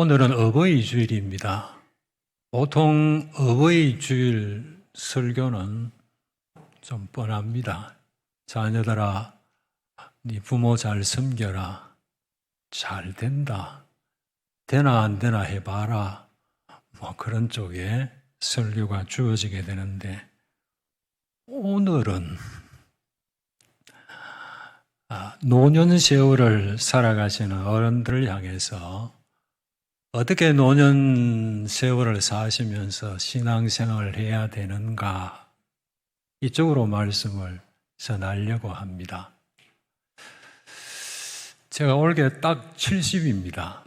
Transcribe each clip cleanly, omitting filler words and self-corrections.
오늘은 어버이 주일입니다. 보통 어버이 주일 설교는 좀 뻔합니다. 자녀들아, 네 부모 잘 섬겨라. 잘 된다. 되나 안 되나 해봐라. 그런 쪽에 설교가 주어지게 되는데, 오늘은 노년 세월을 살아가시는 어른들을 향해서 어떻게 노년 세월을 사시면서 신앙생활을 해야 되는가, 이쪽으로 말씀을 전하려고 합니다. 제가 올해 딱 70입니다.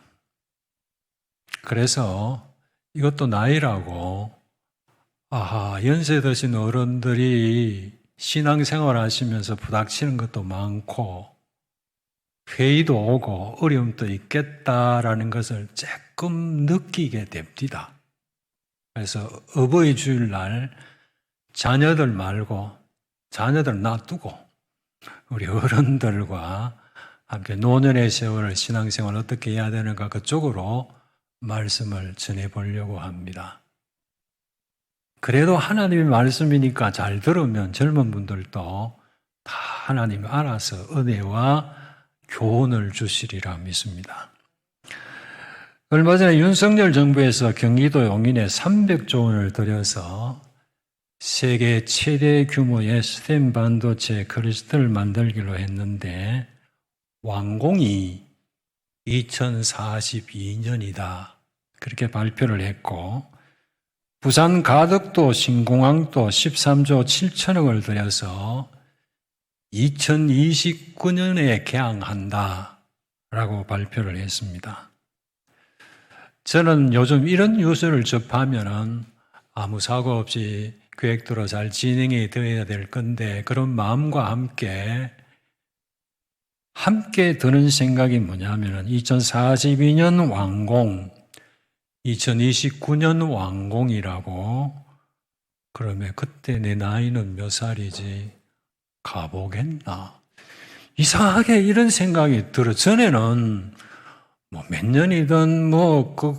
그래서 이것도 나이라고, 연세 드신 어른들이 신앙생활 하시면서 부닥치는 것도 많고 회의도 오고 어려움도 있겠다라는 것을 조금 느끼게 됩니다. 그래서 어버이 주일날 자녀들 말고, 자녀들 놔두고 우리 어른들과 함께 노년의 세월을 신앙생활 어떻게 해야 되는가, 그쪽으로 말씀을 전해보려고 합니다. 그래도 하나님의 말씀이니까 잘 들으면 젊은 분들도 다 하나님 알아서 은혜와 교훈을 주시리라 믿습니다. 얼마 전에 윤석열 정부에서 경기도 용인에 300조 원을 들여서 세계 최대 규모의 스템 반도체 클러스터를 만들기로 했는데 완공이 2042년이다. 그렇게 발표를 했고, 부산 가덕도 신공항도 13조 7천억을 들여서 2029년에 개항한다라고 발표를 했습니다. 저는 요즘 이런 뉴스를 접하면은 아무 사고 없이 계획대로 잘 진행이 되어야 될 건데, 그런 마음과 함께 드는 생각이 뭐냐면은 2042년 완공, 2029년 완공이라고 그러면 그때 내 나이는 몇 살이지? 가보겠나? 이상하게 이런 생각이 들어. 전에는 몇 년이든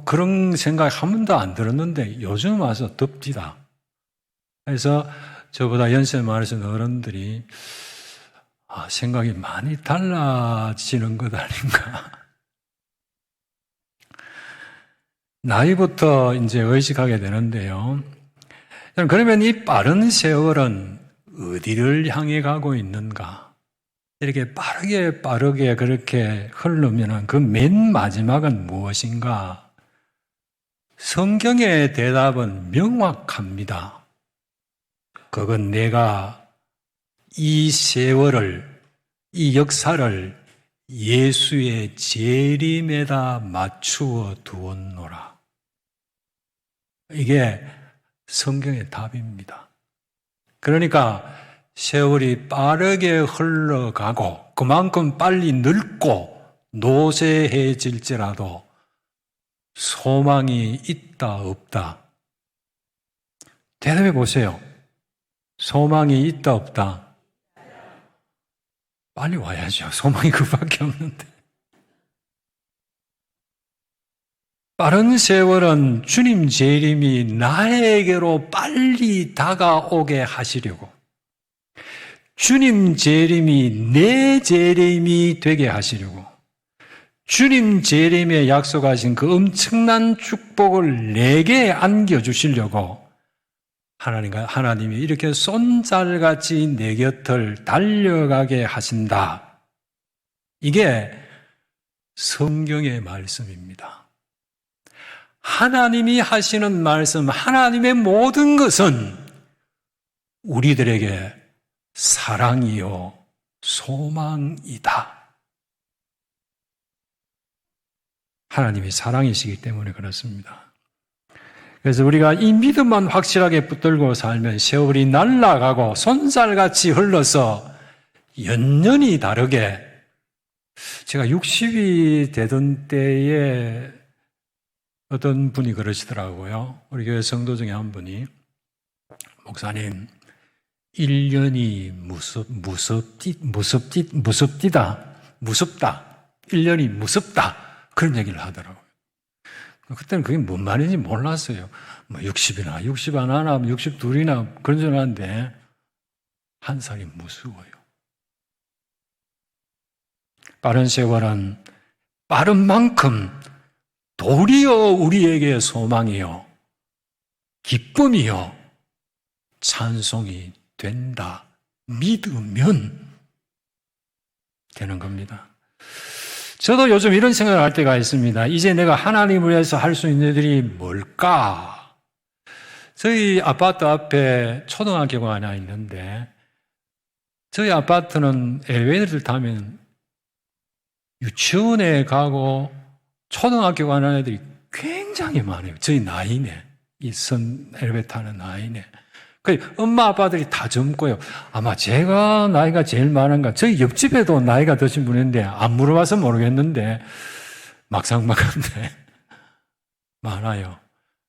그런 생각 한 번도 안 들었는데 요즘 와서 덥디다. 그래서 저보다 연세 많으신 어른들이 생각이 많이 달라지는 것 아닌가. 나이부터 이제 의식하게 되는데요. 그러면 이 빠른 세월은 어디를 향해 가고 있는가? 이렇게 빠르게 그렇게 흐르면 그 맨 마지막은 무엇인가? 성경의 대답은 명확합니다. 그건 내가 이 세월을, 이 역사를 예수의 재림에다 맞추어 두었노라. 이게 성경의 답입니다. 그러니까 세월이 빠르게 흘러가고 그만큼 빨리 늙고 노쇠해질지라도 소망이 있다 없다? 대답해 보세요. 소망이 있다 없다? 빨리 와야죠. 소망이 그밖에 없는데. 빠른 세월은 주님 재림이 나에게로 빨리 다가오게 하시려고, 주님 재림이 내 재림이 되게 하시려고, 주님 재림에 약속하신 그 엄청난 축복을 내게 안겨주시려고 하나님이 이렇게 손살같이 내 곁을 달려가게 하신다. 이게 성경의 말씀입니다. 하나님이 하시는 말씀, 하나님의 모든 것은 우리들에게 사랑이요 소망이다. 하나님이 사랑이시기 때문에 그렇습니다. 그래서 우리가 이 믿음만 확실하게 붙들고 살면 세월이 날아가고 손살같이 흘러서 연년이 다르게, 제가 60이 되던 때에 어떤 분이 그러시더라고요. 우리 교회 성도 중에 한 분이, 목사님, 1년이 무섭다. 1년이 무섭다. 그런 얘기를 하더라고요. 그때는 그게 뭔 말인지 몰랐어요. 뭐 60이나 60 하나, 62이나 그런 줄 알았는데 한 살이 무서워요. 빠른 세월은 빠른 만큼 도리어 우리에게 소망이요, 기쁨이요, 찬송이 된다. 믿으면 되는 겁니다. 저도 요즘 이런 생각을 할 때가 있습니다. 이제 내가 하나님을 위해서 할 수 있는 일이 뭘까? 저희 아파트 앞에 초등학교가 하나 있는데 저희 아파트는 엘리베이터를 타면 유치원에 가고 초등학교 가는 애들이 굉장히 많아요. 저희 나이네. 이 선 엘리베이터 타는 나이네. 엄마 아빠들이 다 젊고요. 아마 제가 나이가 제일 많은가. 저희 옆집에도 나이가 드신 분인데 안 물어봐서 모르겠는데 막상막한데 많아요.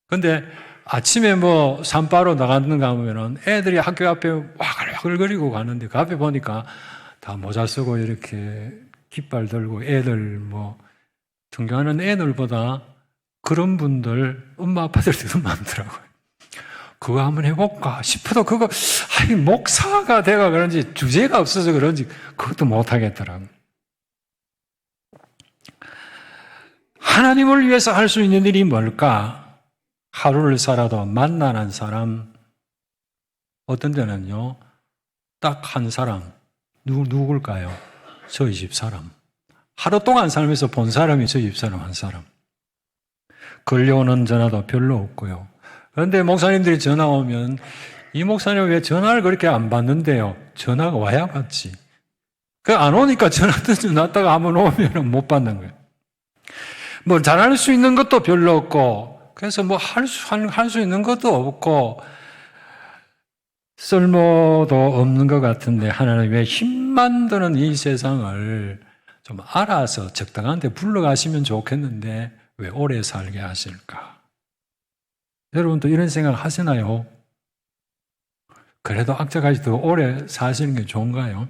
근데 아침에 뭐 산바로 나가는가 하면은 애들이 학교 앞에 와글와글거리고 가는데 그 앞에 보니까 다 모자 쓰고 이렇게 깃발 들고 애들 뭐 등교하는 애들보다 그런 분들 엄마 아빠들이 더 많더라고요. 그거 한번 해볼까 싶어도 그거 목사가 돼가 그런지 주제가 없어서 그런지 그것도 못하겠더라고요. 하나님을 위해서 할 수 있는 일이 뭘까? 하루를 살아도 만나는 사람, 어떤 데는요 딱 한 사람, 누굴까요? 저희 집 사람. 하루 동안 살면서 본 사람이 저희 집 사람 한 사람. 걸려오는 전화도 별로 없고요. 그런데 목사님들이 전화 오면 이 목사님 왜 전화를 그렇게 안 받는데요? 전화가 와야 받지. 안 오니까 전화 놨다가 한번 오면 못 받는 거예요. 뭐 잘할 수 있는 것도 별로 없고, 그래서 뭐 할 수 있는 것도 없고, 쓸모도 없는 것 같은데 하나님 왜 힘만 드는 이 세상을 좀 알아서 적당한 데 불러가시면 좋겠는데 왜 오래 살게 하실까? 여러분도 이런 생각 하시나요? 그래도 악자까지 더 오래 사시는 게 좋은가요?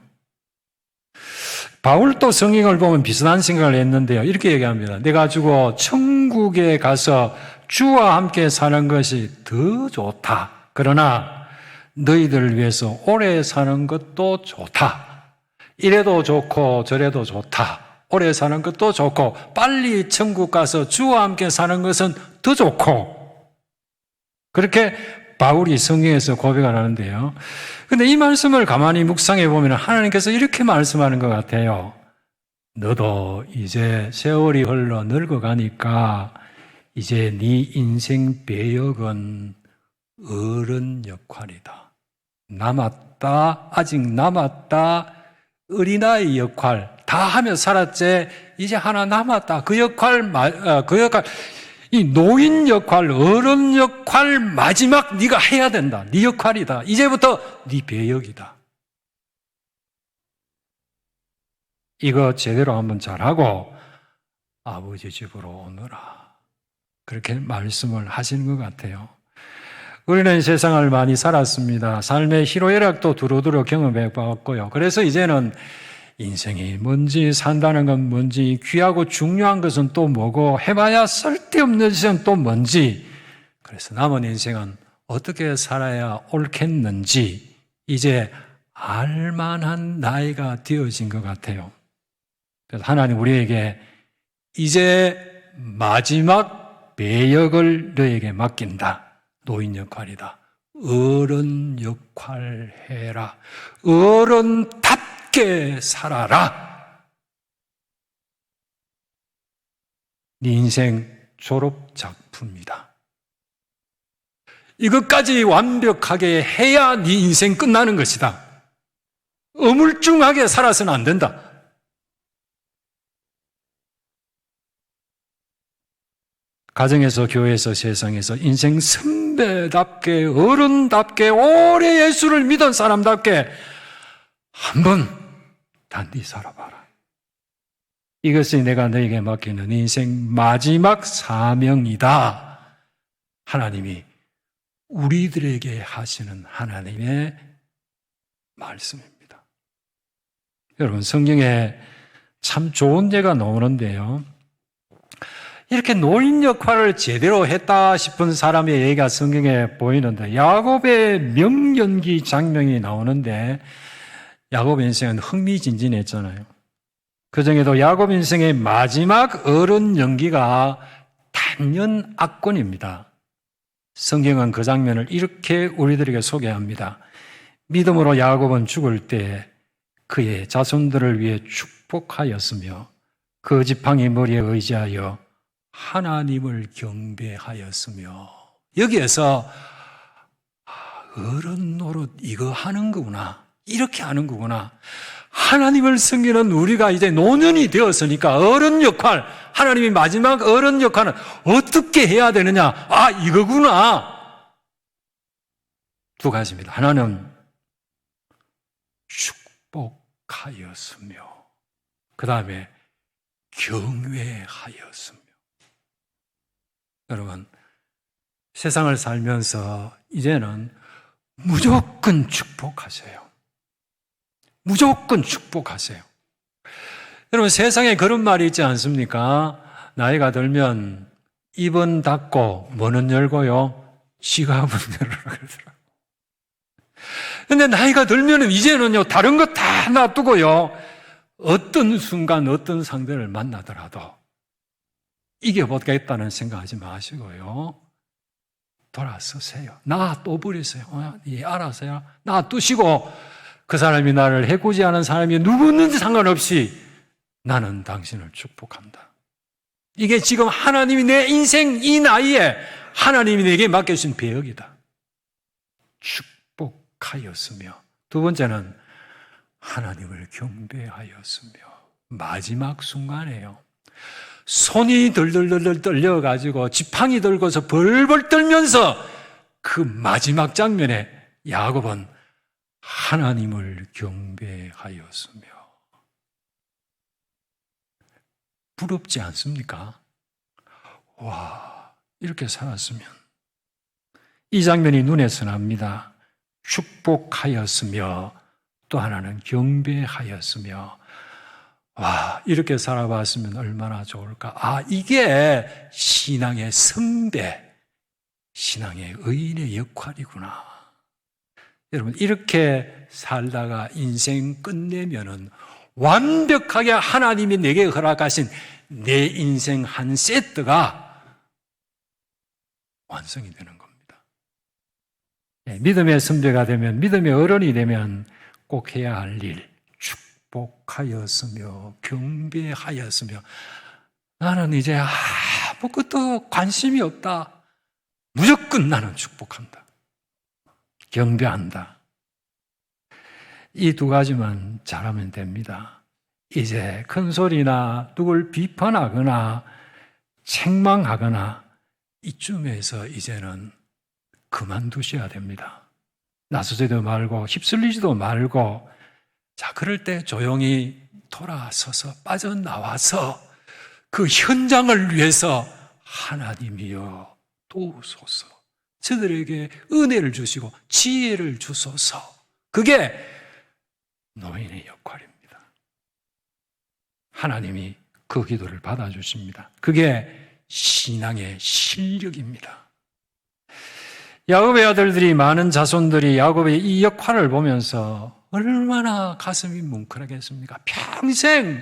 바울도 성경을 보면 비슷한 생각을 했는데요. 이렇게 얘기합니다. 내가 죽어 천국에 가서 주와 함께 사는 것이 더 좋다. 그러나 너희들을 위해서 오래 사는 것도 좋다. 이래도 좋고 저래도 좋다. 오래 사는 것도 좋고 빨리 천국 가서 주와 함께 사는 것은 더 좋고, 그렇게 바울이 성경에서 고백을 하는데요. 근데 이 말씀을 가만히 묵상해 보면 하나님께서 이렇게 말씀하는 것 같아요. 너도 이제 세월이 흘러 늙어가니까 이제 네 인생 배역은 어른 역할이다. 남았다. 아직 남았다. 어린아이 역할 다 하며 살았지. 이제 하나 남았다. 그 역할, 이 노인 역할, 어른 역할 마지막 네가 해야 된다. 네 역할이다. 이제부터 네 배역이다. 이거 제대로 한번 잘하고 아버지 집으로 오너라. 그렇게 말씀을 하시는 것 같아요. 우리는 세상을 많이 살았습니다. 삶의 희로애락도 두루두루 경험해 봤고요. 그래서 이제는 인생이 뭔지, 산다는 건 뭔지, 귀하고 중요한 것은 또 뭐고, 해봐야 쓸데없는 것은 또 뭔지, 그래서 남은 인생은 어떻게 살아야 옳겠는지 이제 알만한 나이가 되어진 것 같아요. 그래서 하나님 우리에게 이제 마지막 배역을 너에게 맡긴다. 노인 역할이다. 어른 역할 해라. 어른답게 살아라. 네 인생 졸업 작품이다. 이것까지 완벽하게 해야 네 인생 끝나는 것이다. 어물쩡하게 살아서는 안 된다. 가정에서, 교회에서, 세상에서 인생 선배답게, 어른답게, 오래 예수를 믿은 사람답게 한번 단디 살아봐라. 이것이 내가 너에게 맡기는 인생 마지막 사명이다. 하나님이 우리들에게 하시는 하나님의 말씀입니다. 여러분, 성경에 참 좋은 예가 나오는데요. 이렇게 노인 역할을 제대로 했다 싶은 사람의 얘기가 성경에 보이는데 야곱의 명연기 장면이 나오는데 야곱 인생은 흥미진진했잖아요. 그중에도 야곱 인생의 마지막 어른 연기가 단연 악권입니다. 성경은 그 장면을 이렇게 우리들에게 소개합니다. 믿음으로 야곱은 죽을 때 그의 자손들을 위해 축복하였으며 그 지팡이 머리에 의지하여 하나님을 경배하였으며. 여기에서 어른 노릇 이거 하는 거구나, 이렇게 하는 거구나. 하나님을 섬기는 우리가 이제 노년이 되었으니까 어른 역할, 하나님이 마지막 어른 역할은 어떻게 해야 되느냐, 이거구나. 두 가지입니다. 하나는 축복하였으며, 그 다음에 경외하였으며. 여러분, 세상을 살면서 이제는 무조건 축복하세요. 무조건 축복하세요. 여러분, 세상에 그런 말이 있지 않습니까? 나이가 들면 입은 닫고 문은 열고요, 지갑은 열어라 그러더라고요. 근데 나이가 들면 이제는요, 다른 거 다 놔두고요, 어떤 순간 어떤 상대를 만나더라도 이겨보겠다는 생각하지 마시고요, 돌아서세요. 놔둬버리세요. 예, 알아서요. 놔두시고 그 사람이 나를 해코지 하는 사람이 누구든지 상관없이 나는 당신을 축복한다. 이게 지금 하나님이 내 인생 이 나이에 하나님이 내게 맡겨주신 배역이다. 축복하였으며, 두 번째는 하나님을 경배하였으며. 마지막 순간에요, 손이 덜덜덜 떨려가지고 지팡이 들고서 벌벌 떨면서 그 마지막 장면에 야곱은 하나님을 경배하였으며. 부럽지 않습니까? 와, 이렇게 살았으면. 이 장면이 눈에 선합니다. 축복하였으며 또 하나는 경배하였으며. 와, 이렇게 살아봤으면 얼마나 좋을까. 이게 신앙의 선배, 신앙의 의인의 역할이구나. 여러분, 이렇게 살다가 인생 끝내면은 완벽하게 하나님이 내게 허락하신 내 인생 한 세트가 완성이 되는 겁니다. 믿음의 선배가 되면, 믿음의 어른이 되면 꼭 해야 할 일, 축복하였으며 경배하였으며. 나는 이제 아무것도 관심이 없다. 무조건 나는 축복한다, 경배한다. 이 두 가지만 잘하면 됩니다. 이제 큰 소리나 누굴 비판하거나 책망하거나 이쯤에서 이제는 그만두셔야 됩니다. 나서지도 말고 휩쓸리지도 말고, 자, 그럴 때 조용히 돌아서서 빠져나와서 그 현장을 위해서 하나님이여 도우소서, 저들에게 은혜를 주시고 지혜를 주소서. 그게 노인의 역할입니다. 하나님이 그 기도를 받아주십니다. 그게 신앙의 실력입니다. 야곱의 아들들이, 많은 자손들이 야곱의 이 역할을 보면서 얼마나 가슴이 뭉클하겠습니까? 평생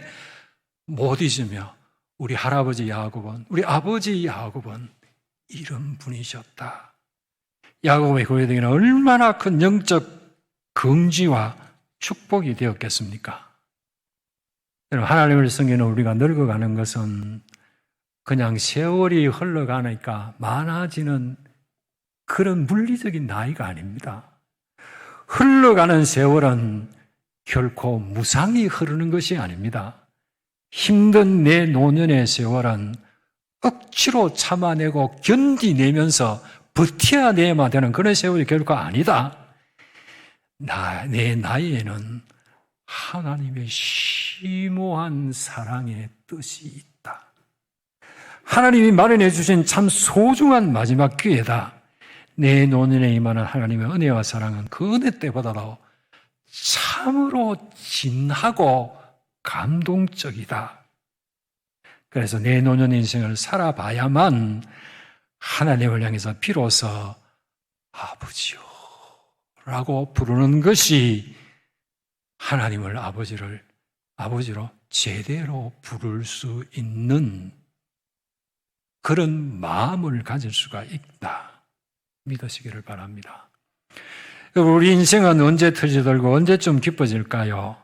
못 잊으며 우리 할아버지 야곱은, 우리 아버지 야곱은 이런 분이셨다. 야곱의 고해되기는 얼마나 큰 영적 긍지와 축복이 되었겠습니까? 여러분, 하나님을 섬기는 우리가 늙어가는 것은 그냥 세월이 흘러가니까 많아지는 그런 물리적인 나이가 아닙니다. 흘러가는 세월은 결코 무상히 흐르는 것이 아닙니다. 힘든 내 노년의 세월은 억지로 참아내고 견디내면서 버텨내야만 되는 그런 세월이 결코 아니다. 내 나이에는 하나님의 심오한 사랑의 뜻이 있다. 하나님이 마련해 주신 참 소중한 마지막 기회다. 내 노년에 임하는 하나님의 은혜와 사랑은 그 은혜 때보다도 참으로 진하고 감동적이다. 그래서 내 노년 인생을 살아봐야만 하나님을 향해서 비로소 아버지요 라고 부르는 것이 하나님을 아버지로 제대로 부를 수 있는 그런 마음을 가질 수가 있다. 믿으시기를 바랍니다. 우리 인생은 언제 터져들고 언제쯤 기뻐질까요?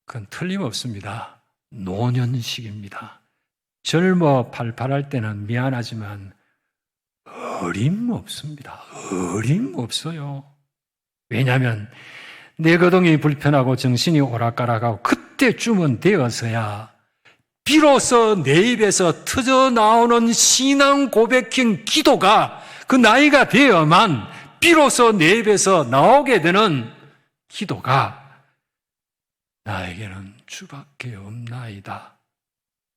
그건 틀림없습니다. 노년식입니다. 젊어 팔팔할 때는 미안하지만 어림없습니다. 어림없어요. 왜냐하면 내 거동이 불편하고 정신이 오락가락하고 그때쯤은 되어서야 비로소 내 입에서 터져나오는 신앙 고백형 기도가 그 나이가 되어야만 비로소 내 입에서 나오게 되는 기도가 나에게는 주밖에 없나이다.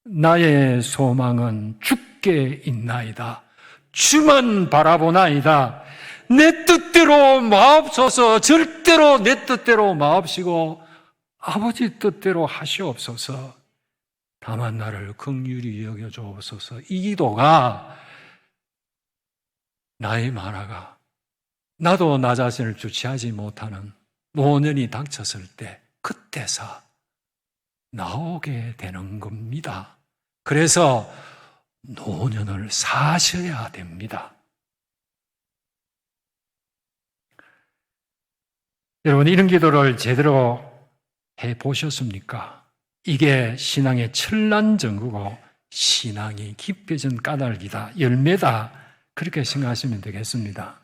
나의 소망은 주께 있나이다. 주만 바라보나이다. 내 뜻대로 마옵소서. 절대로 내 뜻대로 마옵시고 아버지 뜻대로 하시옵소서. 다만 나를 긍휼히 여겨주옵소서. 이 기도가 나의 만화가 나도 나 자신을 주체하지 못하는 노년이 닥쳤을 때 그때서 나오게 되는 겁니다. 그래서 노년을 사셔야 됩니다. 여러분, 이런 기도를 제대로 해보셨습니까? 이게 신앙의 천란정구고 신앙이 깊어진 까닭이다, 열매다, 그렇게 생각하시면 되겠습니다.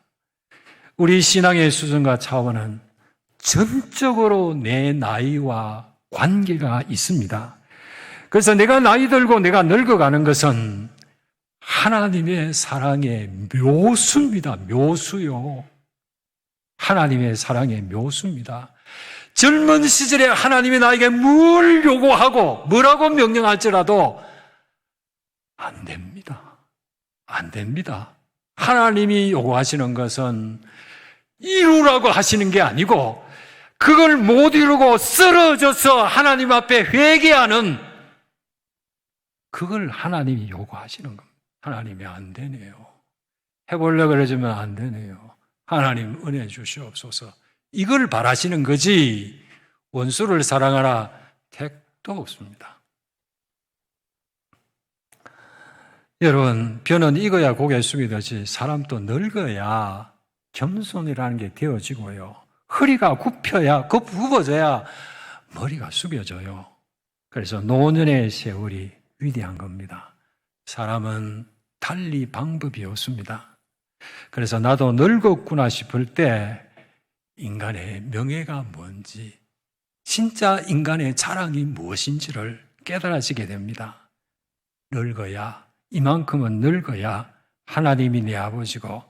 우리 신앙의 수준과 차원은 전적으로 내 나이와 관계가 있습니다. 그래서 내가 나이 들고 내가 늙어가는 것은 하나님의 사랑의 묘수입니다. 묘수요. 하나님의 사랑의 묘수입니다. 젊은 시절에 하나님이 나에게 뭘 요구하고 뭐라고 명령할지라도 안 됩니다. 안 됩니다. 하나님이 요구하시는 것은 이루라고 하시는 게 아니고 그걸 못 이루고 쓰러져서 하나님 앞에 회개하는 그걸 하나님이 요구하시는 겁니다. 하나님이 안 되네요. 해보려고 그러지만 안 되네요. 하나님 은혜 주시옵소서. 이걸 바라시는 거지 원수를 사랑하라 택도 없습니다. 여러분, 벼는 익어야 고개 숙이듯이 사람도 늙어야 겸손이라는 게 되어지고요. 허리가 굽어져야 머리가 숙여져요. 그래서 노년의 세월이 위대한 겁니다. 사람은 달리 방법이 없습니다. 그래서 나도 늙었구나 싶을 때 인간의 명예가 뭔지, 진짜 인간의 자랑이 무엇인지를 깨달아지게 됩니다. 늙어야, 이만큼은 늙어야 하나님이 내 아버지고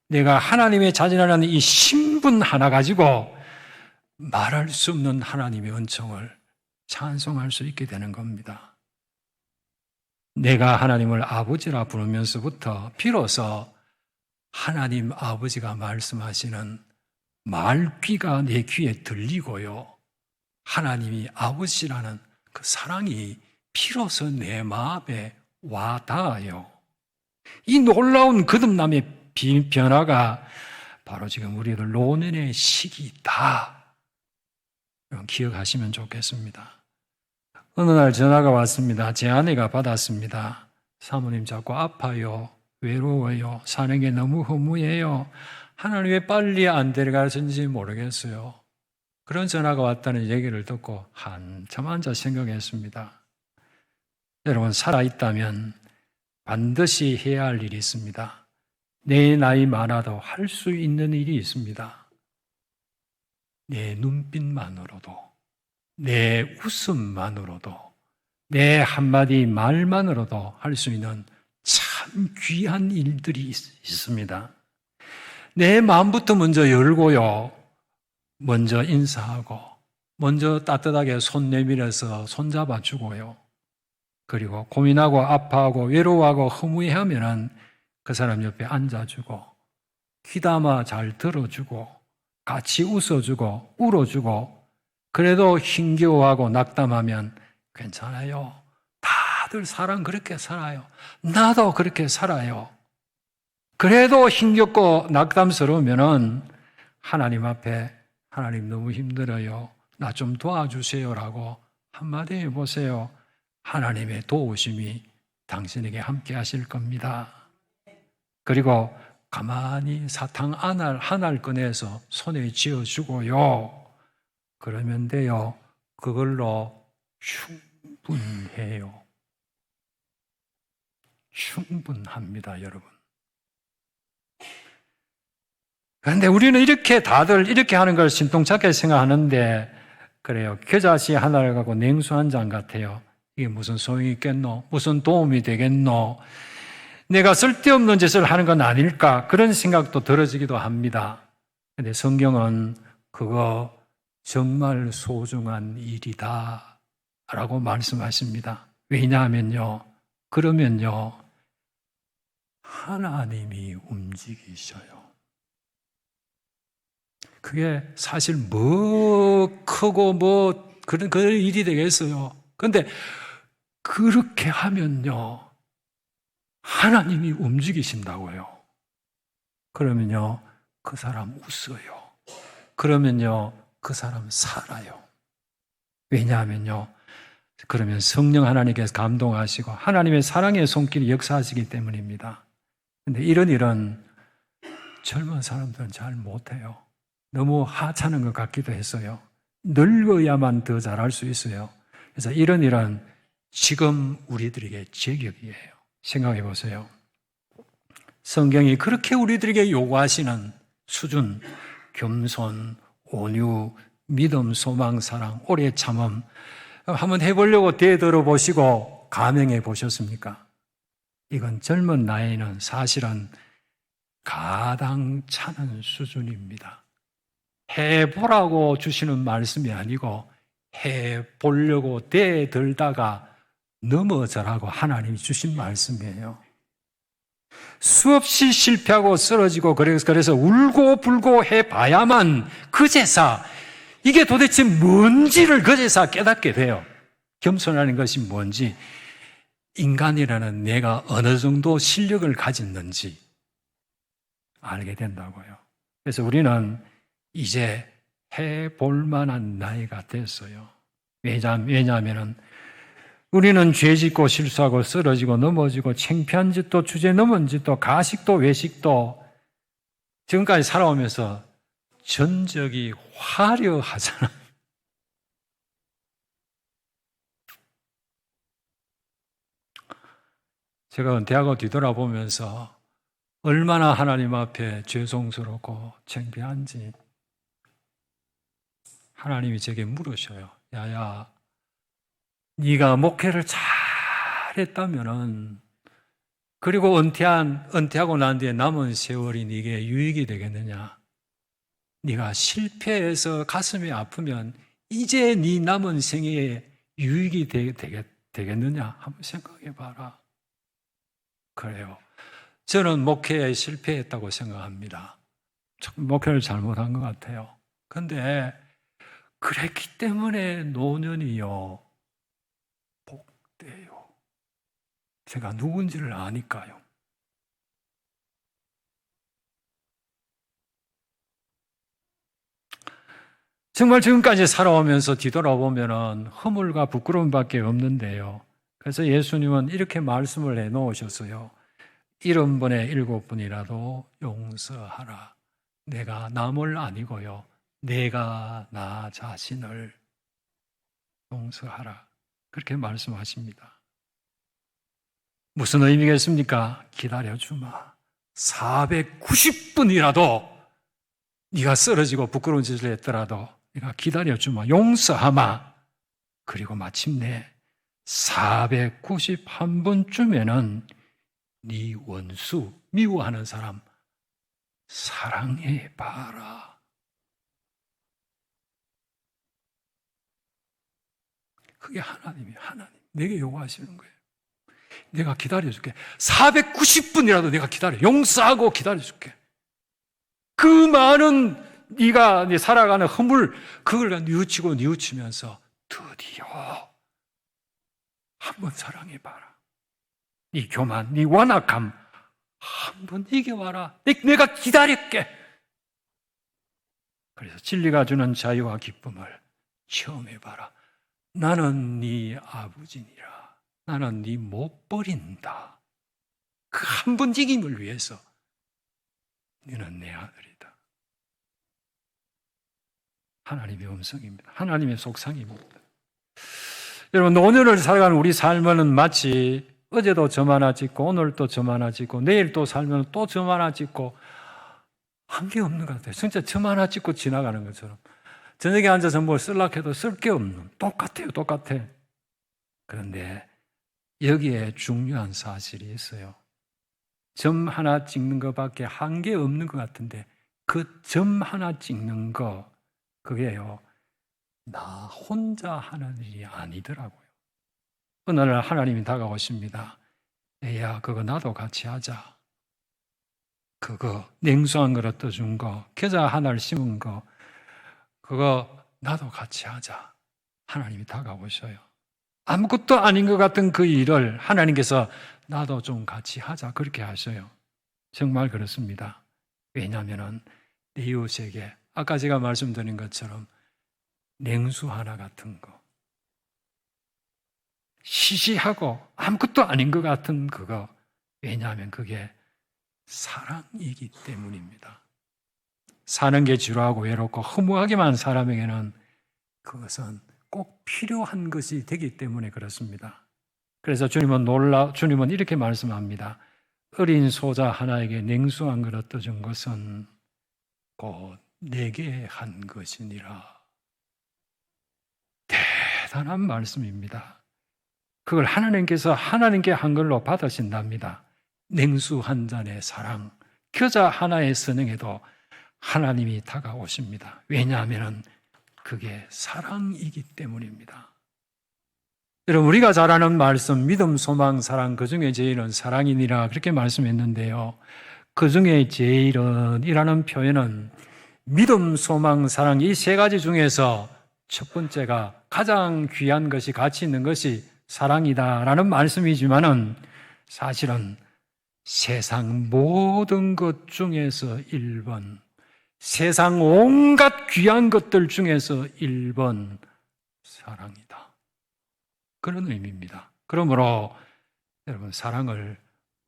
내가 하나님의 자녀라는 이 신분 하나 가지고 말할 수 없는 하나님의 은총을 찬송할 수 있게 되는 겁니다. 내가 하나님을 아버지라 부르면서부터 비로소 하나님 아버지가 말씀하시는 말귀가 내 귀에 들리고요. 하나님이 아버지라는 그 사랑이 비로소 내 마음에 와 닿아요. 이 놀라운 거듭남의 변화가 바로 지금 우리들 노년의 시기다. 기억하시면 좋겠습니다. 어느 날 전화가 왔습니다. 제 아내가 받았습니다. 사모님 자꾸 아파요. 외로워요. 사는 게 너무 허무해요. 하나님 왜 빨리 안 데려가는지 모르겠어요. 그런 전화가 왔다는 얘기를 듣고 한참 앉아 생각했습니다. 여러분, 살아있다면 반드시 해야 할 일이 있습니다. 내 나이 많아도 할 수 있는 일이 있습니다. 내 눈빛만으로도, 내 웃음만으로도, 내 한마디 말만으로도 할 수 있는 참 귀한 일들이 있습니다. 내 마음부터 먼저 열고요. 먼저 인사하고, 먼저 따뜻하게 손 내밀어서 손잡아주고요. 그리고 고민하고 아파하고 외로워하고 허무해하면은 그 사람 옆에 앉아주고 귀담아 잘 들어주고 같이 웃어주고 울어주고 그래도 힘겨워하고 낙담하면 괜찮아요. 다 다들 사람 그렇게 살아요. 나도 그렇게 살아요. 그래도 힘겹고 낙담스러우면은 하나님 앞에 하나님 너무 힘들어요. 나 좀 도와주세요라고 한마디 해보세요. 하나님의 도우심이 당신에게 함께 하실 겁니다. 그리고 가만히 사탕 하나를 꺼내서 손에 쥐어주고요. 그러면 돼요. 그걸로 충분해요. 충분합니다, 여러분. 그런데 우리는 이렇게 다들 이렇게 하는 걸 신통찮게 생각하는데, 그래요. 겨자씨 하나를 갖고 냉수 한 잔 같아요. 이게 무슨 소용이 있겠노? 무슨 도움이 되겠노? 내가 쓸데없는 짓을 하는 건 아닐까? 그런 생각도 들어지기도 합니다. 그런데 성경은 그거 정말 소중한 일이다 라고 말씀하십니다. 왜냐하면요, 그러면요, 하나님이 움직이셔요. 그게 사실 뭐 크고 뭐 그런 일이 되겠어요. 그런데 그렇게 하면요, 하나님이 움직이신다고요. 그러면요, 그 사람 웃어요. 그러면요, 그 사람 살아요. 왜냐하면요, 그러면 성령 하나님께서 감동하시고 하나님의 사랑의 손길이 역사하시기 때문입니다. 그런데 이런 일은 젊은 사람들은 잘 못해요. 너무 하찮은 것 같기도 했어요. 늙어야만 더 잘할 수 있어요. 그래서 이런 일은 지금 우리들에게 제격이에요. 생각해 보세요. 성경이 그렇게 우리들에게 요구하시는 수준, 겸손, 온유, 믿음, 소망, 사랑, 오래 참음, 한번 해보려고 대들어 보시고 감행해 보셨습니까? 이건 젊은 나이는 사실은 가당찮은 수준입니다. 해보라고 주시는 말씀이 아니고 해보려고 대들다가 넘어져라고 하나님이 주신 말씀이에요. 수없이 실패하고 쓰러지고 그래서 울고 불고 해봐야만 그제서 이게 도대체 뭔지를 그제서 깨닫게 돼요. 겸손하는 것이 뭔지, 인간이라는 내가 어느 정도 실력을 가졌는지 알게 된다고요. 그래서 우리는 이제 해볼 만한 나이가 됐어요. 왜냐하면 우리는 죄 짓고 실수하고 쓰러지고 넘어지고 창피한 짓도 주제넘은 짓도 가식도 외식도 지금까지 살아오면서 전적이 화려하잖아요. 제가 은퇴하고 뒤돌아보면서 얼마나 하나님 앞에 죄송스럽고 창피한지 하나님이 제게 물으셔요. 야야, 네가 목회를 잘했다면은, 그리고 은퇴하고 난 뒤에 남은 세월이 네게 유익이 되겠느냐? 네가 실패해서 가슴이 아프면 이제 네 남은 생에 유익이 되겠느냐? 한번 생각해 봐라. 그래요. 저는 목회에 실패했다고 생각합니다. 목회를 잘못한 것 같아요. 그런데 그랬기 때문에 노년이요, 복돼요. 제가 누군지를 아니까요. 정말 지금까지 살아오면서 뒤돌아보면 허물과 부끄러움밖에 없는데요. 그래서 예수님은 이렇게 말씀을 해놓으셨어요. 70분의 7분이라도 용서하라. 내가 남을 아니고요, 내가 나 자신을 용서하라. 그렇게 말씀하십니다. 무슨 의미겠습니까? 기다려주마. 490분이라도 네가 쓰러지고 부끄러운 짓을 했더라도 네가 기다려주마. 용서하마. 그리고 마침내 491분쯤에는 네 원수, 미워하는 사람 사랑해봐라. 그게 하나님 내게 요구하시는 거예요. 내가 기다려줄게. 490분이라도 내가 기다려. 용서하고 기다려줄게. 그 많은 네가 살아가는 허물, 그걸 뉘우치고 뉘우치면서 드디어 한번 사랑해봐라. 네 교만, 네 완악함 한번 이겨봐라. 내가 기다릴게. 그래서 진리가 주는 자유와 기쁨을 체험해봐라. 나는 네 아버지니라. 나는 네 못 버린다. 그 한 번 이김을 위해서 너는 내 아들이다. 하나님의 음성입니다. 하나님의 속상입니다. 여러분, 오늘을 살아가는 우리 삶은 마치 어제도 점 하나 짓고 오늘 또 점 하나 짓고 내일 또 살면 또 점 하나 짓고 한 게 없는 것 같아요. 진짜 점 하나 짓고 지나가는 것처럼. 저녁에 앉아서 뭘 쓸려고 해도 쓸 게 없는, 똑같아요. 똑같아. 그런데 여기에 중요한 사실이 있어요. 점 하나 찍는 것밖에 한 게 없는 것 같은데 그 점 하나 찍는 거, 그게요, 나 혼자 하는 일이 아니더라고요. 어느 날 하나님이 다가오십니다. 애야, 그거 나도 같이 하자. 그거 냉수한 거를 떠준 거, 겨자 하나를 심은 거, 그거 나도 같이 하자. 하나님이 다가오셔요. 아무것도 아닌 것 같은 그 일을 하나님께서 나도 좀 같이 하자, 그렇게 하셔요. 정말 그렇습니다. 왜냐하면 내 이웃에게 아까 제가 말씀드린 것처럼 냉수 하나 같은 거, 시시하고 아무것도 아닌 것 같은 그거, 왜냐하면 그게 사랑이기 때문입니다. 사는 게 지루하고 외롭고 허무하기만 사람에게는 그것은 꼭 필요한 것이 되기 때문에 그렇습니다. 그래서 주님은 이렇게 말씀합니다. 어린 소자 하나에게 냉수 한 그릇 떠준 것은 곧 내게 한 것이니라. 대단한 말씀입니다. 그걸 하나님께서 하나님께 한 걸로 받으신답니다. 냉수 한 잔의 사랑, 겨자 하나의 선행에도 하나님이 다가오십니다. 왜냐하면 그게 사랑이기 때문입니다. 여러분, 우리가 잘 아는 말씀, 믿음, 소망, 사랑, 그 중에 제일은 사랑이니라, 그렇게 말씀했는데요. 그 중에 제일은 이라는 표현은 믿음, 소망, 사랑, 이 세 가지 중에서 첫 번째가 가장 귀한 것이, 가치 있는 것이 사랑이다라는 말씀이지만은 사실은 세상 모든 것 중에서 1번, 세상 온갖 귀한 것들 중에서 1번 사랑이다. 그런 의미입니다. 그러므로 여러분, 사랑을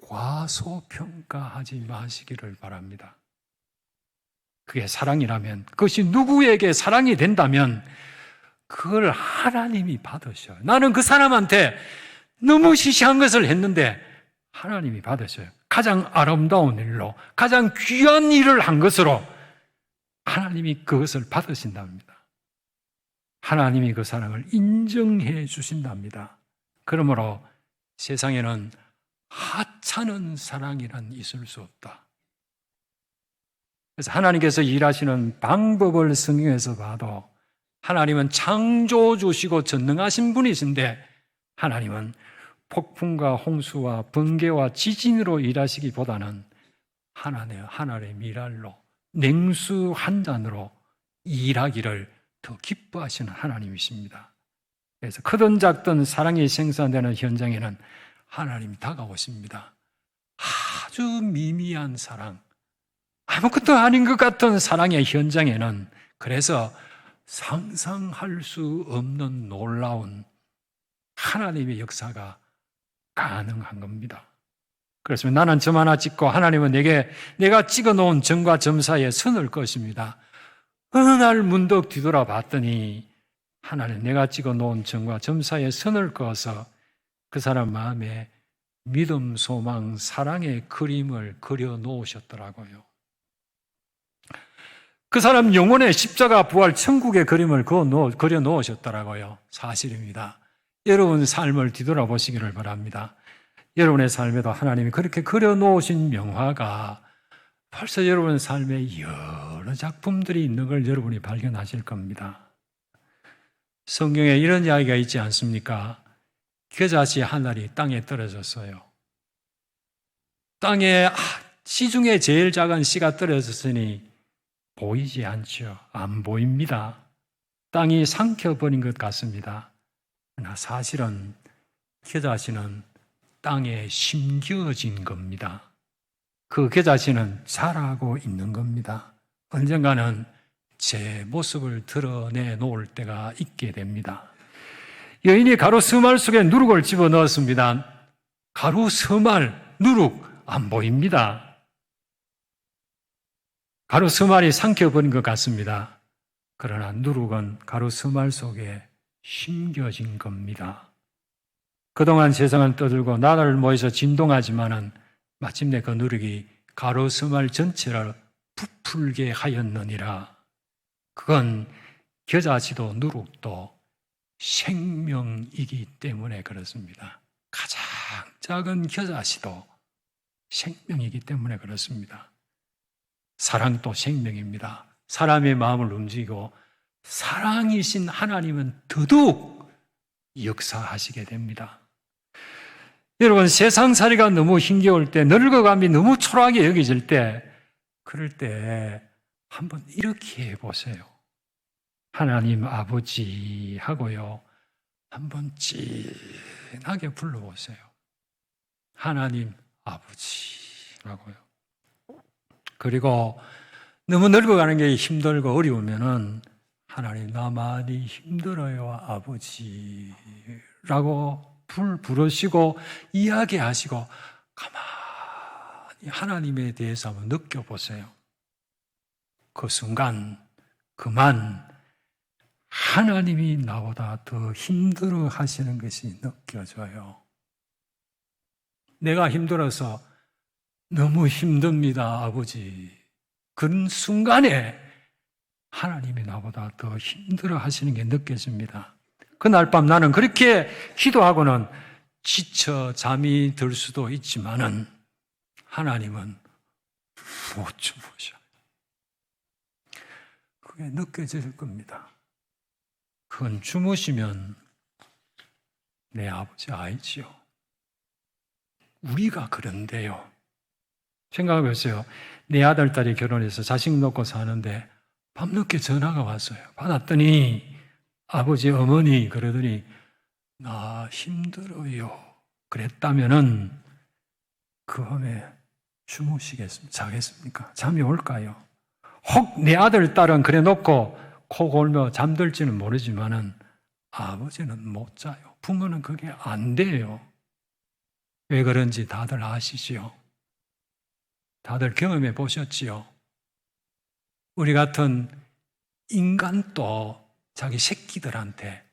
과소평가하지 마시기를 바랍니다. 그게 사랑이라면, 그것이 누구에게 사랑이 된다면 그걸 하나님이 받으셔요. 나는 그 사람한테 너무 시시한 것을 했는데 하나님이 받으셔요. 가장 아름다운 일로, 가장 귀한 일을 한 것으로 하나님이 그것을 받으신답니다. 하나님이 그 사랑을 인정해 주신답니다. 그러므로 세상에는 하찮은 사랑이란 있을 수 없다. 그래서 하나님께서 일하시는 방법을 성경에서 봐도 하나님은 창조주시고 전능하신 분이신데 하나님은 폭풍과 홍수와 번개와 지진으로 일하시기보다는 하나의 미랄로, 냉수 한 잔으로 일하기를 더 기뻐하시는 하나님이십니다. 그래서 크든 작든 사랑이 생산되는 현장에는 하나님이 다가오십니다. 아주 미미한 사랑, 아무것도 아닌 것 같은 사랑의 현장에는 그래서 상상할 수 없는 놀라운 하나님의 역사가 가능한 겁니다. 그래서 나는 점 하나 찍고 하나님은 내가 찍어놓은 점과 점 사이에 선을 것입니다. 어느 날 문득 뒤돌아봤더니 하나님, 내가 찍어놓은 점과 점 사이에 선을 그어서 그 사람 마음에 믿음, 소망, 사랑의 그림을 그려놓으셨더라고요. 그 사람 영혼의 십자가, 부활, 천국의 그림을 그려놓으셨더라고요. 사실입니다. 여러분 삶을 뒤돌아보시기를 바랍니다. 여러분의 삶에도 하나님이 그렇게 그려놓으신 명화가 벌써 여러분 삶에 여러 작품들이 있는 걸 여러분이 발견하실 겁니다. 성경에 이런 이야기가 있지 않습니까? 겨자씨 한 알이 땅에 떨어졌어요. 땅에 시중에 제일 작은 씨가 떨어졌으니 보이지 않죠. 안 보입니다. 땅이 삼켜버린 것 같습니다. 그러나 사실은 겨자씨는 땅에 심겨진 겁니다. 그 겨자씨는 자라고 있는 겁니다. 언젠가는 제 모습을 드러내 놓을 때가 있게 됩니다. 여인이 가루 스말 속에 누룩을 집어넣었습니다. 가루 스말, 누룩 안 보입니다. 가루 스말이 삼켜버린 것 같습니다. 그러나 누룩은 가루 스말 속에 심겨진 겁니다. 그동안 세상을 떠들고 나라를 모여서 진동하지만은 마침내 그 누룩이 가루 스말 전체를 부풀게 하였느니라. 그건 겨자씨도 누룩도 생명이기 때문에 그렇습니다. 가장 작은 겨자씨도 생명이기 때문에 그렇습니다. 사랑도 생명입니다. 사람의 마음을 움직이고 사랑이신 하나님은 더더욱 역사하시게 됩니다. 여러분, 세상살이가 너무 힘겨울 때, 늙어감이 너무 초라하게 여겨질 때, 그럴 때 한번 이렇게 해보세요. 하나님 아버지 하고요, 한번 진하게 불러보세요. 하나님 아버지라고요. 그리고 너무 늙어가는 게 힘들고 어려우면은 하나님 나 많이 힘들어요 아버지라고 부르시고 이야기하시고 가만히 하나님에 대해서 한번 느껴보세요. 그 순간 그만 하나님이 나보다 더 힘들어 하시는 것이 느껴져요. 내가 힘들어서 너무 힘듭니다 아버지. 그런 순간에 하나님이 나보다 더 힘들어 하시는 게 느껴집니다. 그날 밤 나는 그렇게 기도하고는 지쳐 잠이 들 수도 있지만은 하나님은 못 주무셔요. 그게 느껴질 겁니다. 그건 주무시면 내 아버지 아이지요. 우리가 그런데요. 생각해 보세요. 내 아들, 딸이 결혼해서 자식 놓고 사는데 밤늦게 전화가 왔어요. 받았더니 아버지, 어머니 그러더니 나 힘들어요. 그랬다면은 그 밤에 주무시겠습니까? 자겠습니까? 잠이 올까요? 혹 내 아들, 딸은 그래 놓고 코 골며 잠들지는 모르지만은 아버지는 못 자요. 부모는 그게 안 돼요. 왜 그런지 다들 아시지요? 다들 경험해 보셨지요? 우리 같은 인간도 자기 새끼들한테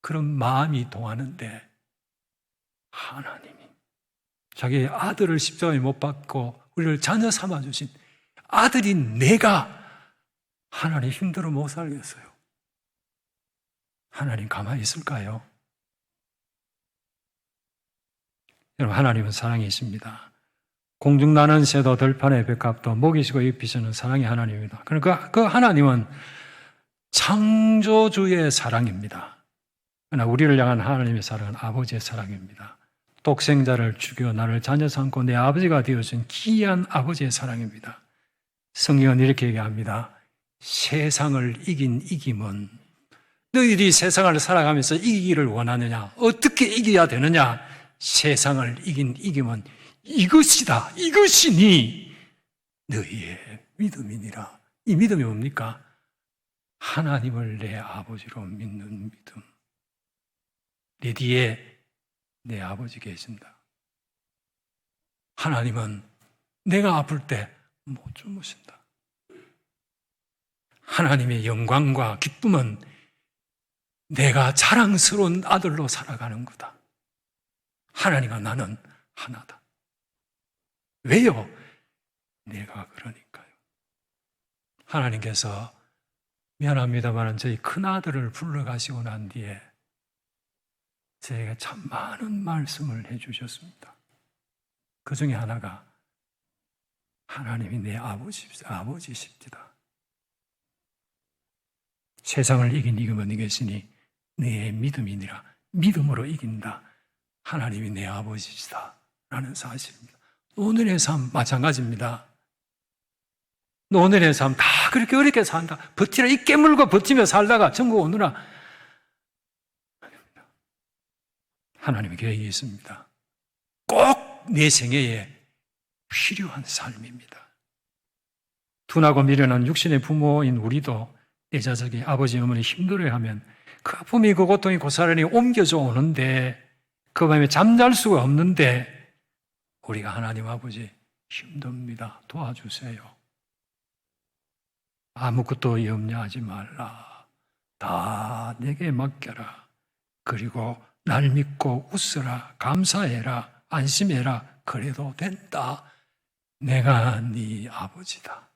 그런 마음이 동하는데 하나님이 자기 아들을 십자가에 못 박고 우리를 자녀 삼아주신 아들이 내가 하나님 힘들어 못 살겠어요. 하나님 가만히 있을까요? 여러분, 하나님은 사랑이십니다. 공중 나는 새도 들판의 백합도 먹이시고 입히시는 사랑의 하나님입니다. 그러니까 그 하나님은 창조주의 사랑입니다. 그러나 우리를 향한 하나님의 사랑은 아버지의 사랑입니다. 독생자를 죽여 나를 자녀 삼고 내 아버지가 되어준 귀한 아버지의 사랑입니다. 성경은 이렇게 얘기합니다. 세상을 이긴 이김은 너희들이 세상을 살아가면서 이기기를 원하느냐? 어떻게 이겨야 되느냐? 세상을 이긴 이김은 이것이다. 이것이니 너희의 믿음이니라. 이 믿음이 뭡니까? 하나님을 내 아버지로 믿는 믿음. 내 뒤에 내 아버지 계신다. 하나님은 내가 아플 때 못 주무신다. 하나님의 영광과 기쁨은 내가 자랑스러운 아들로 살아가는 거다. 하나님과 나는 하나다. 왜요? 내가 그러니까요. 하나님께서 미안합니다만 저희 큰아들을 불러가시고 난 뒤에 저에게 참 많은 말씀을 해주셨습니다. 그 중에 하나가 하나님이 내 아버지십니다. 세상을 이긴 이금은 이것이니 내 믿음이니라. 믿음으로 이긴다. 하나님이 내 아버지시다 라는 사실입니다. 오늘의 삶 마찬가지입니다. 오늘의 삶 다 그렇게 어렵게 산다. 버티라 이 깨물고 버티며 살다가 천국 오느라 하나님의 계획이 있습니다. 꼭 내 생애에 필요한 삶입니다. 둔하고 미련한 육신의 부모인 우리도 내 자식이 아버지 어머니 힘들어하면 그 아픔이 그 고통이 고스란히 옮겨져 오는데 그 밤에 잠잘 수가 없는데 우리가 하나님 아버지 힘듭니다. 도와주세요. 아무것도 염려하지 말라. 다 내게 맡겨라. 그리고 날 믿고 웃어라. 감사해라. 안심해라. 그래도 된다. 내가 네 아버지다.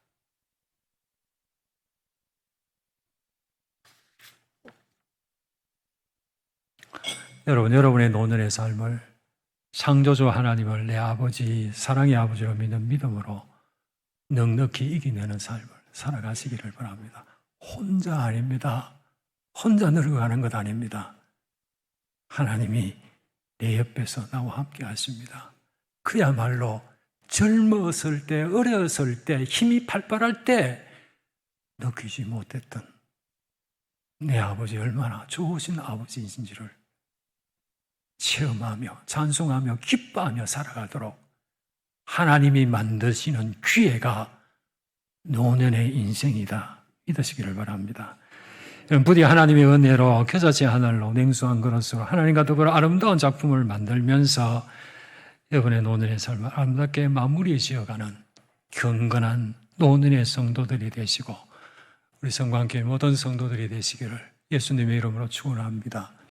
여러분의 노년의 삶을 창조주 하나님을 내 아버지, 사랑의 아버지로 믿는 믿음으로 넉넉히 이겨내는 삶을 살아가시기를 바랍니다. 혼자 아닙니다. 혼자 늙어가는 것 아닙니다. 하나님이 내 옆에서 나와 함께 하십니다. 그야말로 젊었을 때, 어렸을 때, 힘이 팔팔할 때 느끼지 못했던 내 아버지 얼마나 좋으신 아버지이신지를 체험하며 찬송하며 기뻐하며 살아가도록 하나님이 만드시는 기회가 노년의 인생이다 믿으시기를 바랍니다. 부디 하나님의 은혜로 겨자씨 하늘로 냉수한 그릇으로 하나님과 더불어 아름다운 작품을 만들면서 여러분의 노년의 삶을 아름답게 마무리 지어가는 경건한 노년의 성도들이 되시고 우리 성관교회 모든 성도들이 되시기를 예수님의 이름으로 축원합니다.